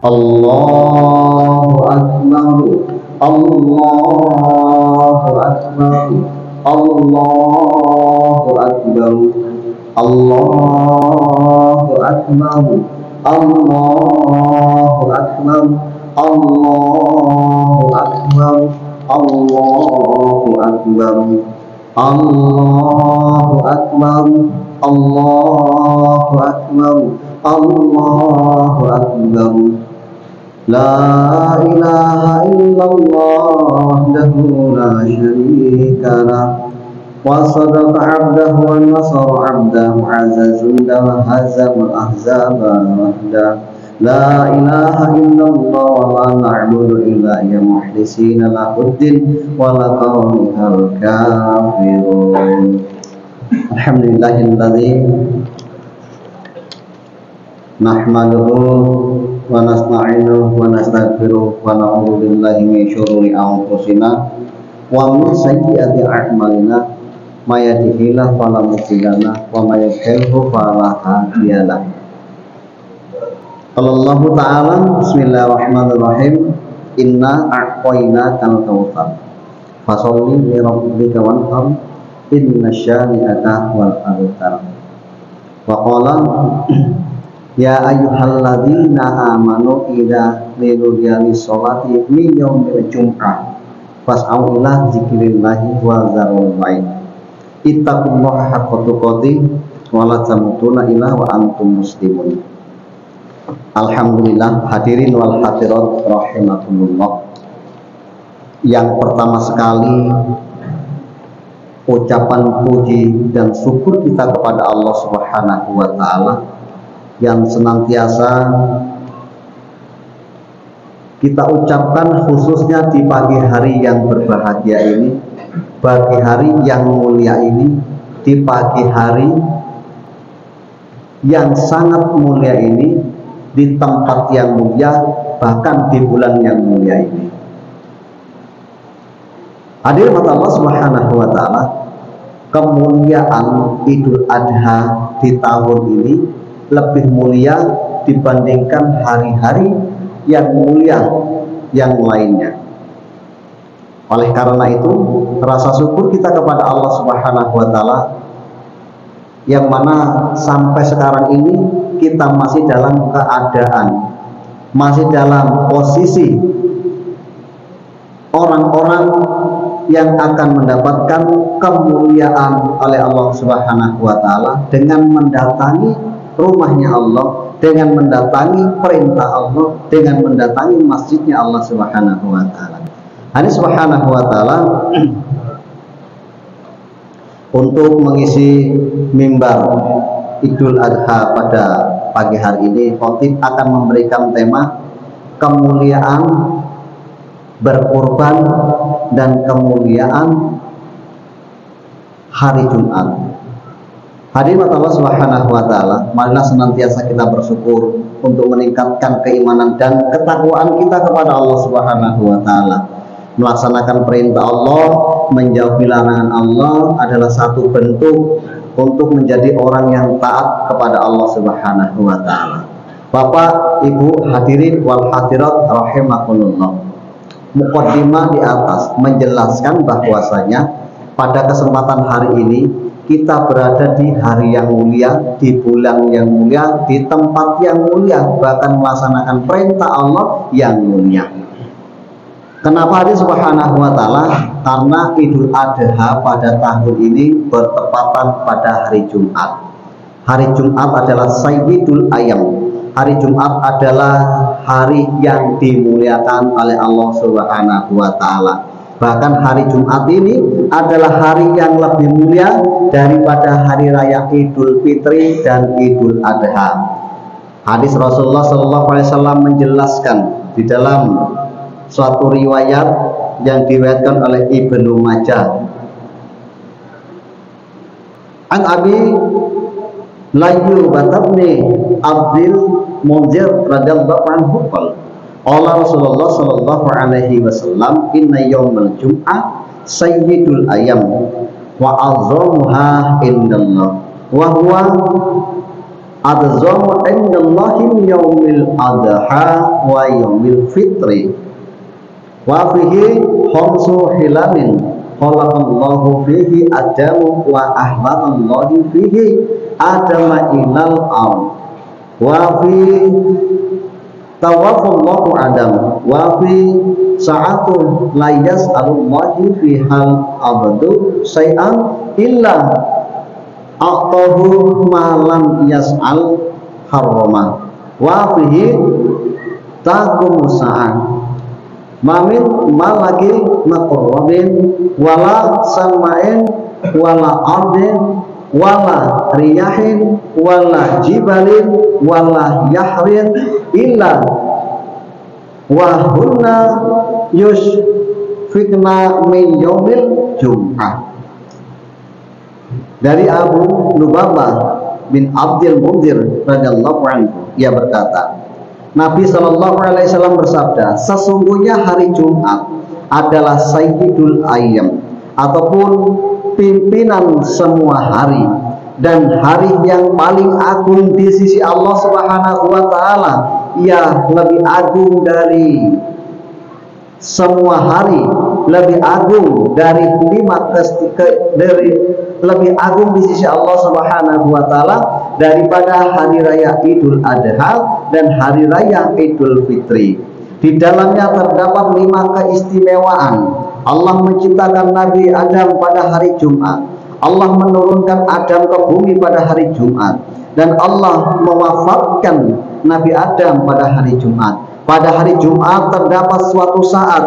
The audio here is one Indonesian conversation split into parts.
Allahu Akbar, Allahu Akbar, Allahu Akbar, Allahu Akbar, Allahu Akbar, Allahu Akbar, Allahu Akbar, Allahu Akbar, Allahu Akbar, Allahu Akbar. La ilaha illallah wahdahu la syarika lah, wa sadaqa 'abdahu wa nasara 'abdahu, 'azza junda wa hazama al-ahzaba wahda. La ilaha illallah wa la na'budu illa iyya mukhlisina lahuddin wa la qawmihal kafirun. Alhamdulillahilladzi nahmaduhu wa nasta'inuhu wa nastaghfiruh wa na'udzu billahi min syururi anfusina wa min sayyiati a'malina, may yahdihillahu fala mudilla lahu wa may yudlilhu fala hadiya lahu. Allahu ta'ala, bismillahirrahmanirrahim. Inna a'tainakal kautsar fasholli li rabbika wanhar, inna syani'aka wal abtar. Wa qala ya ayyuhalladzina amanu idza nudiya lis-sholati min yaumil jum'ah fas'au ila dzikrillahi wa dzarul bai'a. Ittaqullaha haqqa tuqatih wa la tamutunna illa wa antum muslimun. Alhamdulillah, hadirin wal hadirat rahimakumullah. Yang pertama sekali, ucapan puji dan syukur kita kepada Allah Subhanahu wa taala yang senantiasa kita ucapkan khususnya di pagi hari yang berbahagia ini, pagi hari yang mulia ini, di pagi hari yang sangat mulia ini, di tempat yang mulia, bahkan di bulan yang mulia ini. Hadirin Allah Subhanahu wa taala, kemuliaan Idul Adha di tahun ini lebih mulia dibandingkan hari-hari yang mulia yang lainnya. Oleh karena itu, rasa syukur kita kepada Allah Subhanahu wa taala yang mana sampai sekarang ini kita masih dalam keadaan, masih dalam posisi orang-orang yang akan mendapatkan kemuliaan oleh Allah Subhanahu wa taala dengan mendatangi rumahnya Allah, dengan mendatangi perintah Allah, dengan mendatangi masjidnya Allah Subhanahu wa taala. Allah Subhanahu wa taala untuk mengisi mimbar Idul Adha pada pagi hari ini, khotib akan memberikan tema kemuliaan berkurban dan kemuliaan hari Jumat. Hadirin Allah Subhanahu wa taala, marilah senantiasa kita bersyukur untuk meningkatkan keimanan dan ketakwaan kita kepada Allah Subhanahu wa taala. Melaksanakan perintah Allah, menjauhi larangan Allah adalah satu bentuk untuk menjadi orang yang taat kepada Allah Subhanahu wa taala. Bapak, Ibu, hadirin wal hadirat rahimakumullah. Muqaddimah di atas menjelaskan bahwasanya pada kesempatan hari ini kita berada di hari yang mulia, di bulan yang mulia, di tempat yang mulia, bahkan melaksanakan perintah Allah yang mulia. Kenapa hari Subhanahu wa taala? Karena Idul Adha pada tahun ini bertepatan pada hari Jumat. Hari Jumat adalah Sayyidul Ayyam. Hari Jumat adalah hari yang dimuliakan oleh Allah Subhanahu wa taala. Bahkan hari Jumat ini adalah hari yang lebih mulia daripada hari raya Idul Fitri dan Idul Adha. Hadis Rasulullah SAW menjelaskan di dalam suatu riwayat yang diriwayatkan oleh Ibnu Majah. An Abi Layyub bin Abdul Munzir radhiyallahu anhu qala Allah Rasulullah sallallahu alaihi wasallam inna yaumal jum'ah sayyidul ayyam wa azamuha indallah wa huwa adzamu indallahi yaumil adha wa yaumil fitri wa fihi khamsu hilalin khalaqallahu fihi adamu wa ahbatallahi fihi adama ilal ard wa fi tawafallahu adam wa fi sa'atu la yas'alullahi fi hal abdu say'an illa a'tahu ma lam yas'al harrama wa fihi taqumu sa'an mamin malaki maqrabin wala sama'in wala ardin wala riyahin wala jibalin wala yahrin illa wa hunna yusfikna min yaumil jum'ah. Dari Abu Lubabah bin Abdul Munzir radhiyallahu anhu, ia berkata, Nabi Shallallahu Alaihi Wasallam bersabda, sesungguhnya hari Jumat adalah sayyidul ayyam ataupun pimpinan semua hari dan hari yang paling agung di sisi Allah Subhanahu wa taala. Ia lebih agung dari semua hari, lebih agung dari lebih agung di sisi Allah Subhanahu wa taala daripada hari raya Idul Adha dan hari raya Idul Fitri. Di dalamnya terdapat 5 keistimewaan. Allah menciptakan Nabi Adam pada hari Jumat. Allah menurunkan Adam ke bumi pada hari Jumat, dan Allah mewafatkan Nabi Adam pada hari Jumat. Pada hari Jumat terdapat suatu saat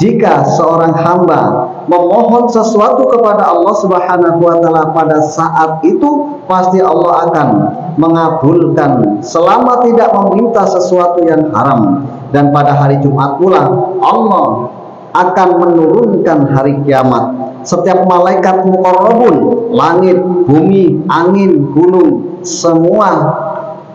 jika seorang hamba memohon sesuatu kepada Allah Subhanahu wa taala, pada saat itu pasti Allah akan mengabulkan selama tidak meminta sesuatu yang haram. Dan pada hari Jumat pula Allah akan menurunkan hari kiamat. Setiap malaikat muqarrabun, langit, bumi, angin, gunung, semua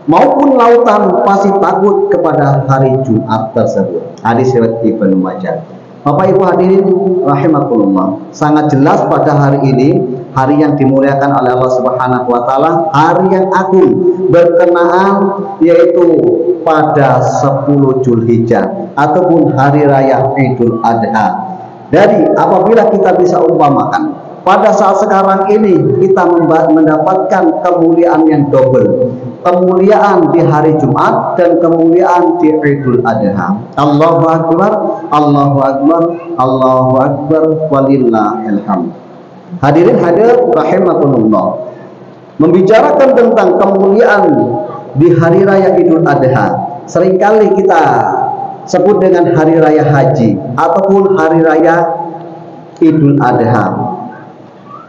maupun lautan pasti takut kepada hari Jumat tersebut. Hadis riwayat Ibnu Majah. Bapak Ibu hadirin rahimakumullah, sangat jelas pada hari ini, hari yang dimuliakan oleh Allah Subhanahu wa taala, hari yang agung, berkenaan yaitu pada 10 Zulhijjah ataupun hari raya Idul Adha. Jadi apabila kita bisa umpamakan, pada saat sekarang ini kita mendapatkan kemuliaan yang double, kemuliaan di hari Jumat dan kemuliaan di Idul Adha. Allahu Akbar, Allahu Akbar, Allahu Akbar, walillahil hamd. Hadirin hadirat rahimakumullah, membicarakan tentang kemuliaan di hari raya Idul Adha, seringkali kita sebut dengan hari raya haji ataupun hari raya Idul Adha.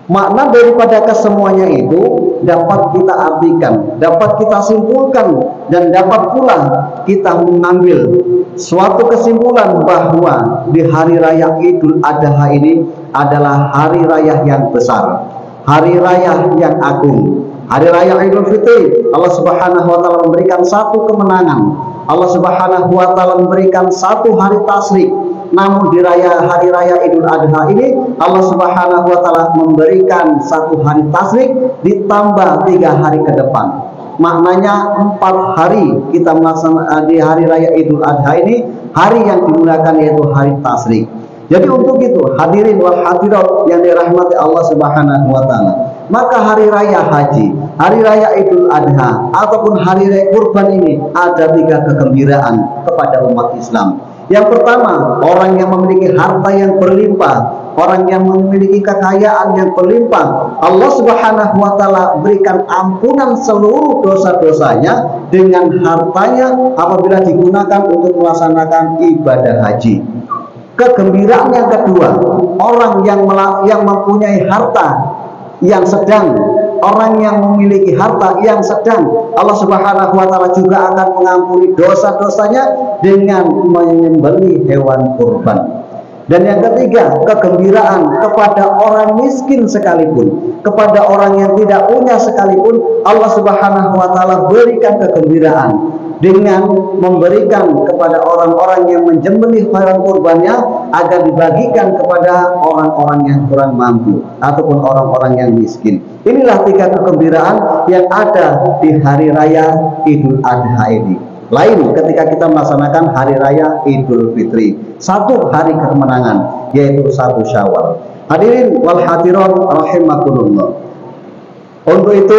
Makna daripada kesemuanya itu dapat kita artikan, dapat kita simpulkan, dan dapat pula kita mengambil suatu kesimpulan bahwa di hari raya Idul Adha ini adalah hari raya yang besar, hari raya yang agung. Hari raya Idul Fitri, Allah Subhanahu wa taala memberikan satu kemenangan. Allah Subhanahu wa taala memberikan satu hari tasyrik. Namun di hari raya Idul Adha ini Allah Subhanahu wa taala memberikan satu hari tasyrik ditambah 3 hari ke depan. Maknanya 4 hari kita melaksanakan di hari raya Idul Adha ini, hari yang dimuliakan yaitu hari tasyrik. Jadi untuk itu hadirin wal hadirat yang dirahmati Allah Subhanahu wa taala, maka hari raya haji, hari raya Idul Adha ataupun hari raya kurban ini ada 3 kegembiraan kepada umat Islam. Yang pertama, orang yang memiliki harta yang berlimpah, orang yang memiliki kekayaan yang berlimpah, Allah Subhanahu wa taala berikan ampunan seluruh dosa-dosanya dengan hartanya apabila digunakan untuk melaksanakan ibadah haji. Kegembiraan yang kedua, orang yang mempunyai harta yang sedang, orang yang memiliki harta yang sedang, Allah Subhanahu wa taala juga akan mengampuni dosa-dosanya dengan menyembelih hewan kurban. Dan yang ketiga, kegembiraan kepada orang miskin sekalipun, kepada orang yang tidak punya sekalipun, Allah Subhanahu wa taala berikan kegembiraan. dengan memberikan kepada orang-orang yang menyembelih hewan kurbannya agar dibagikan kepada orang-orang yang kurang mampu ataupun orang-orang yang miskin. Inilah 3 kegembiraan yang ada di hari raya Idul Adha ini. Lain ketika kita melaksanakan hari raya Idul Fitri, satu hari kemenangan, yaitu 1 Syawal. Hadirin wal hadirat rahimakumullah. Untuk itu,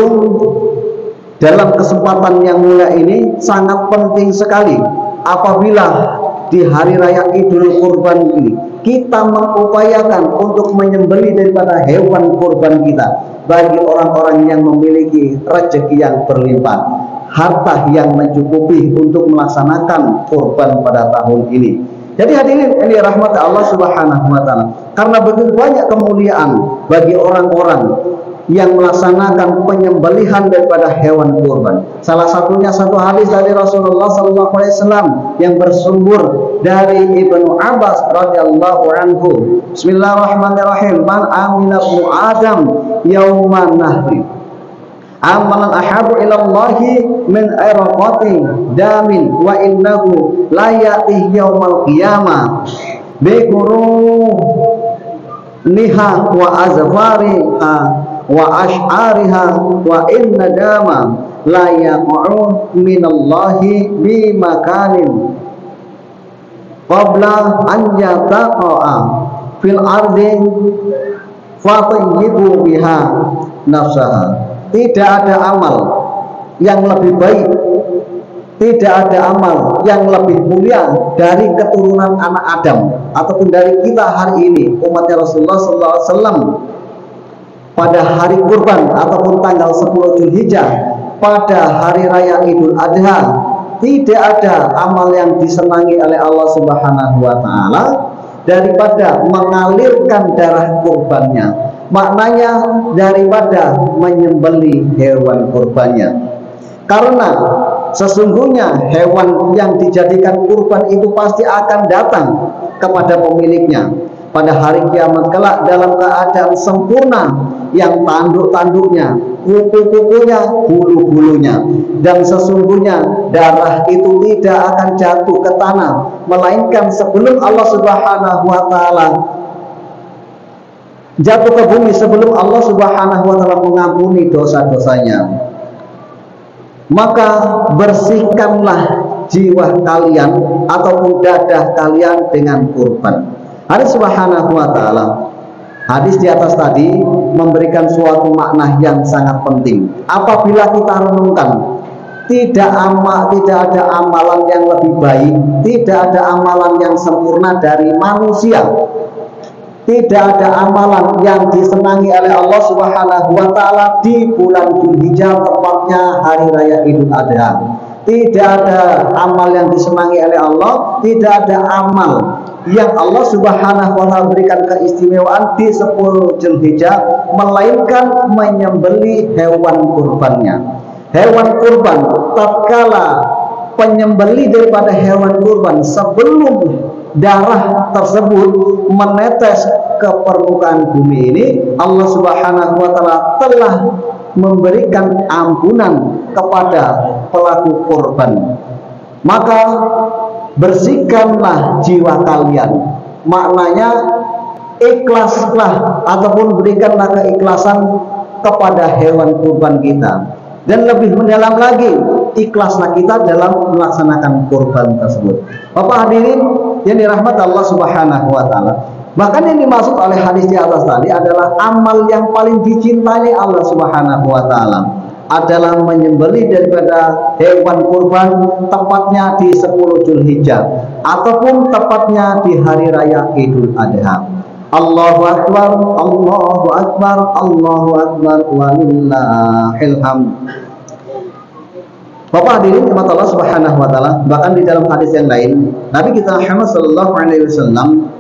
dalam kesempatan yang mulia ini sangat penting sekali apabila di hari raya Idul Kurban ini kita mengupayakan untuk menyembelih daripada hewan kurban kita bagi orang-orang yang memiliki rezeki yang berlimpah, harta yang mencukupi untuk melaksanakan kurban pada tahun ini. Jadi hadirin ini rahmat Allah Subhanahu wa taala. Karena begitu banyak kemuliaan bagi orang-orang yang melaksanakan penyembelihan daripada hewan kurban. Salah satunya satu hadis dari Rasulullah SAW yang bersumber dari Ibnu Abbas radhiyallahu anhu. Bismillahirrahmanirrahim. Man amila ibnu Adam yauman nahri amalan ahabu ilallahi min irqati damin wa innahu la ya'ti yaumal qiyamah bi niha wa azfariha wa ash'ariha wa inna dama la yaq'u minallahi bi makanin qabla an yataqa'a fil ardi fatayyibu biha nafsaha. Tidak ada amal yang lebih baik, tidak ada amal yang lebih mulia dari keturunan anak Adam ataupun dari kita hari ini umatnya Rasulullah SAW pada hari kurban ataupun tanggal 10 Dzulhijjah pada hari raya Idul Adha. Tidak ada amal yang disenangi oleh Allah Subhanahu wa taala daripada mengalirkan darah kurbannya, maknanya daripada menyembelih hewan kurbannya. Karena sesungguhnya hewan yang dijadikan kurban itu pasti akan datang kepada pemiliknya pada hari kiamat kelak dalam keadaan sempurna, yang tanduk-tanduknya, kuku-kukunya, bulu-bulunya. Dan sesungguhnya darah itu tidak akan jatuh ke tanah melainkan sebelum Allah Subhanahu wa taala jatuh ke bumi, sebelum Allah Subhanahu wa taala mengampuni dosa-dosanya. Maka bersihkanlah jiwa kalian ataupun dadah kalian dengan kurban. Hadis Subhanahu wa taala, hadis di atas tadi memberikan suatu makna yang sangat penting. Apabila kita renungkan, tidak ada amalan yang lebih baik, tidak ada amalan yang sempurna dari manusia. Tidak ada amalan yang disenangi oleh Allah Subhanahu wa taala di bulan Dzulhijjah, tepatnya hari raya Idul Adha. Tidak ada amal yang disenangi oleh Allah, tidak ada amal yang Allah Subhanahu wa taala berikan keistimewaan di 10 Dzulhijjah melainkan menyembelih hewan kurbannya. Hewan kurban, tatkala penyembelih daripada hewan kurban sebelum darah tersebut menetes ke permukaan bumi ini, Allah Subhanahu wa taala telah memberikan ampunan kepada pelaku korban. Maka bersihkanlah jiwa kalian, maknanya ikhlaslah ataupun berikanlah keikhlasan kepada hewan kurban kita. Dan lebih mendalam lagi, ikhlaslah kita dalam melaksanakan kurban tersebut. Bapak hadirin yang dirahmati Allah Subhanahu wa taala, bahkan yang dimaksud oleh hadis di atas tadi adalah amal yang paling dicintai Allah Subhanahu wa taala adalah menyembelih daripada hewan kurban, tepatnya di 10 Dzulhijjah ataupun tepatnya di hari raya Idul Adha. Allahu akbar, Allahu akbar, Allahu akbar, walillahil hamd. Bapak hadirin rahmat Allah Subhanahu wa taala, bahkan di dalam hadis yang lain Nabi kita Muhammad sallallahu alaihi wasallam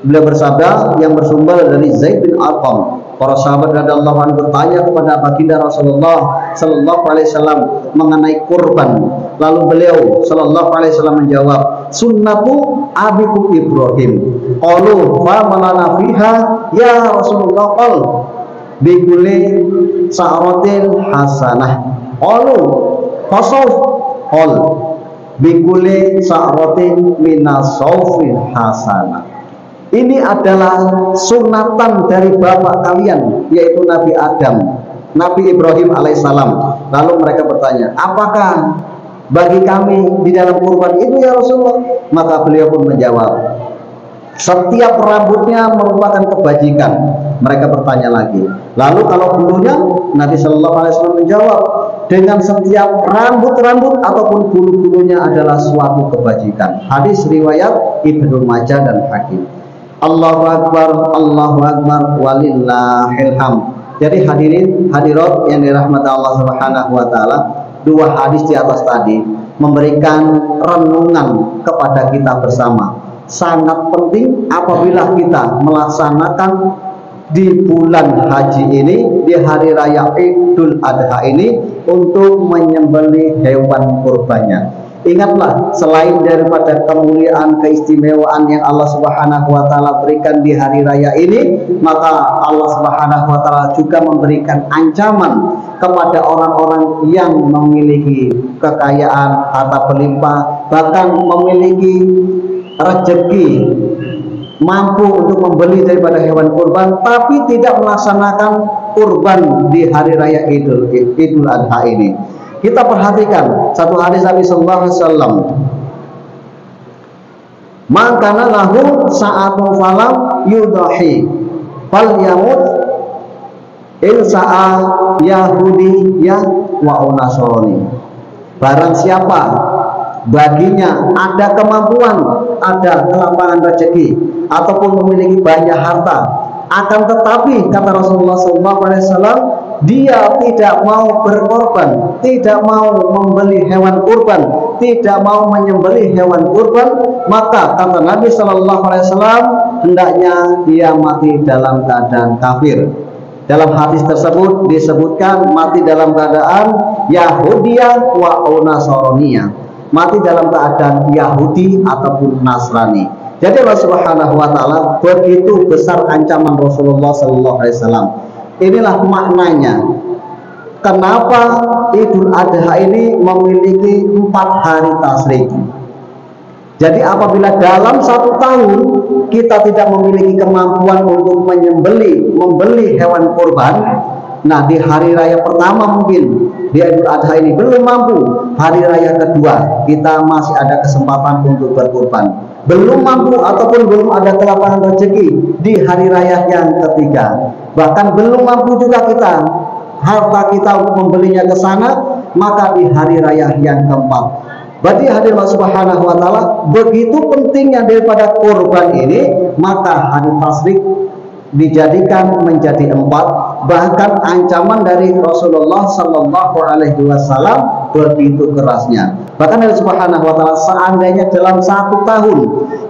beliau bersabda yang bersumber dari Zaid bin Arqam. Para sahabat radhiyallahu anhu bertanya kepada baginda Rasulullah sallallahu alaihi wasallam mengenai kurban. Lalu beliau sallallahu alaihi wasallam menjawab, "Sunnatu abikum Ibrahim." Qalu fa malana fiha ya Rasulullah, qal bi kulli sa'ratin hasanah. Qalu fasawf Qol bikuli sa'ratin minas saufin hasanah. Ini adalah sunatan dari bapak kalian, yaitu Nabi Adam, Nabi Ibrahim alaihissalam. Lalu mereka bertanya, apakah bagi kami di dalam kurban itu ya Rasulullah? Maka beliau pun menjawab, setiap rambutnya merupakan kebajikan. Mereka bertanya lagi, lalu kalau bulunya? Nabi Shallallahu Alaihi Wasallam menjawab, dengan setiap rambut-rambut ataupun bulu-bulunya adalah suatu kebajikan. Hadis riwayat Ibnu Majah dan Hakim. Allahu Akbar, walillahil hamd. Jadi hadirin hadirat yang dirahmati Allah Subhanahu wa taala, dua hadis di atas tadi memberikan renungan kepada kita bersama. Sangat penting apabila kita melaksanakan di bulan haji ini, di hari raya Idul Adha ini, untuk menyembelih hewan kurbannya. Ingatlah, selain daripada kemuliaan, keistimewaan yang Allah Subhanahu wa taala berikan di hari raya ini, maka Allah Subhanahu wa taala juga memberikan ancaman kepada orang-orang yang memiliki kekayaan, harta berlimpah, bahkan memiliki rezeki, mampu untuk membeli daripada hewan kurban, tapi tidak melaksanakan kurban di hari raya Idul Adha ini. Kita perhatikan satu hadis Nabi Sallallahu Alaihi Wasallam, makana lahu sa'atun falam yudahi fal yamut in sa'a yahudi ya wa unasroni. Barang siapa baginya ada kemampuan, ada kelapangan rezeki, ataupun memiliki banyak harta, akan tetapi kata Rasulullah SAW, dia tidak mau berkorban, tidak mau membeli hewan kurban, tidak mau menyembelih hewan kurban, maka kata Nabi SAW, hendaknya dia mati dalam keadaan kafir. Dalam hadis tersebut disebutkan mati dalam keadaan Yahudiyah wa Nasraniyah, mati dalam keadaan Yahudi ataupun Nasrani. Jadi Allah Subhanahu wa taala begitu besar ancaman Rasulullah sallallahu alaihi wasallam. Inilah maknanya kenapa Idul Adha ini memiliki 4 hari tasyrik. Jadi apabila dalam 1 tahun kita tidak memiliki kemampuan untuk membeli hewan kurban, nah di hari raya pertama mungkin di Idul Adha ini belum mampu, hari raya kedua kita masih ada kesempatan untuk berkurban. Belum mampu ataupun belum ada kelapangan rezeki di hari raya yang ketiga, bahkan belum mampu juga kita, harta kita untuk membelinya ke sana, maka di hari raya yang keempat. Berarti hadirin Allah Subhanahu wa taala, begitu pentingnya daripada kurban ini, maka hari tasyrik dijadikan menjadi 4. Bahkan ancaman dari Rasulullah Sallallahu Alaihi Wasallam begitu kerasnya. Bahkan Allah Subhanahu wa taala, seandainya dalam 1 tahun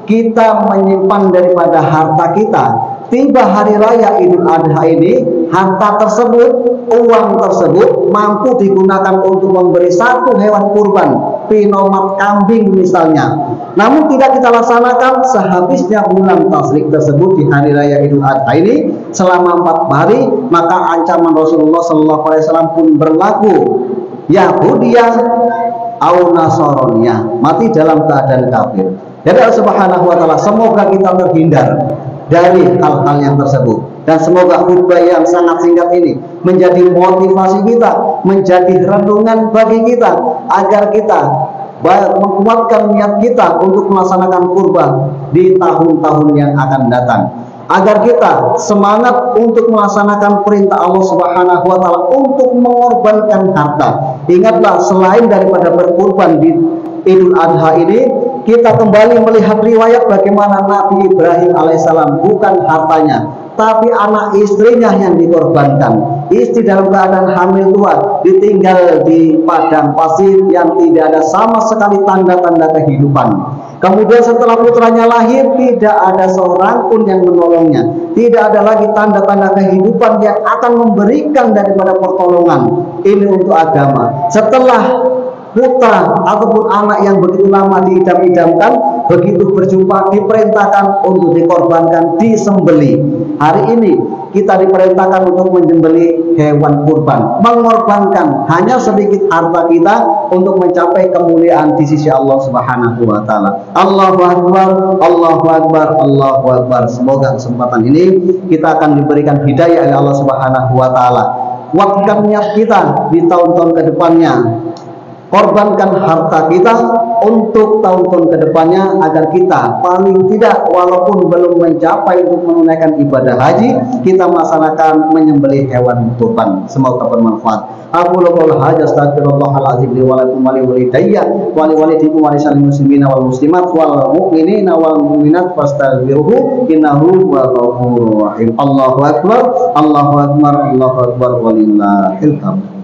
kita menyimpan daripada harta kita, tiba hari raya Idul Adha ini, harta tersebut, uang tersebut mampu digunakan untuk memberi 1 hewan kurban, pinomat kambing misalnya. Namun tidak kita laksanakan sehabisnya bulan tasyrik tersebut di hari raya Idul Adha ini selama 4 hari, maka ancaman Rasulullah SAW pun berlaku. Yahudiyah au Nasraniyah, mati dalam keadaan kafir. Jadi Allah Subhanahu wa taala, semoga kita terhindar dari hal-hal yang tersebut, dan semoga khutbah yang sangat singkat ini menjadi motivasi kita, menjadi renungan bagi kita, agar kita menguatkan niat kita untuk melaksanakan kurban di tahun-tahun yang akan datang, agar kita semangat untuk melaksanakan perintah Allah Subhanahu wa taala untuk mengorbankan harta. Ingatlah, selain daripada berkurban di Idul Adha ini, kita kembali melihat riwayat bagaimana Nabi Ibrahim alaihissalam, bukan hartanya tapi anak istrinya yang dikorbankan. Istri dalam keadaan hamil tua, ditinggal di padang pasir yang tidak ada sama sekali tanda-tanda kehidupan. Kemudian setelah putranya lahir, tidak ada seorang pun yang menolongnya, tidak ada lagi tanda-tanda kehidupan yang akan memberikan daripada pertolongan ini untuk agama. Setelah putra ataupun anak yang begitu lama diidam-idamkan, begitu berjumpa diperintahkan untuk dikorbankan, disembelih. Hari ini kita diperintahkan untuk menyembelih hewan kurban, mengorbankan hanya sedikit harta kita untuk mencapai kemuliaan di sisi Allah Subhanahu wa taala. Allahu akbar, Allahu akbar, Allahu akbar. Semoga kesempatan ini kita akan diberikan hidayah oleh Allah Subhanahu wa taala. Kuatkan niat kita di tahun-tahun ke depannya. Korbankan harta kita untuk tahun-tahun kedepannya agar kita paling tidak walaupun belum mencapai untuk menunaikan ibadah haji, kita melaksanakan menyembelih hewan kurban. Semoga bermanfaat. Aku qoul hadza astaghfirullahal azim li wa lakum wa li walidayya wa li walidikum wa lisal muslimina wal muslimat wal mu'minina wal mu'minat fastaghfiruhu innahu huwal ghafurur rahim. Allahu akbar, Allahu akbar, Allahu akbar walillahil hamd.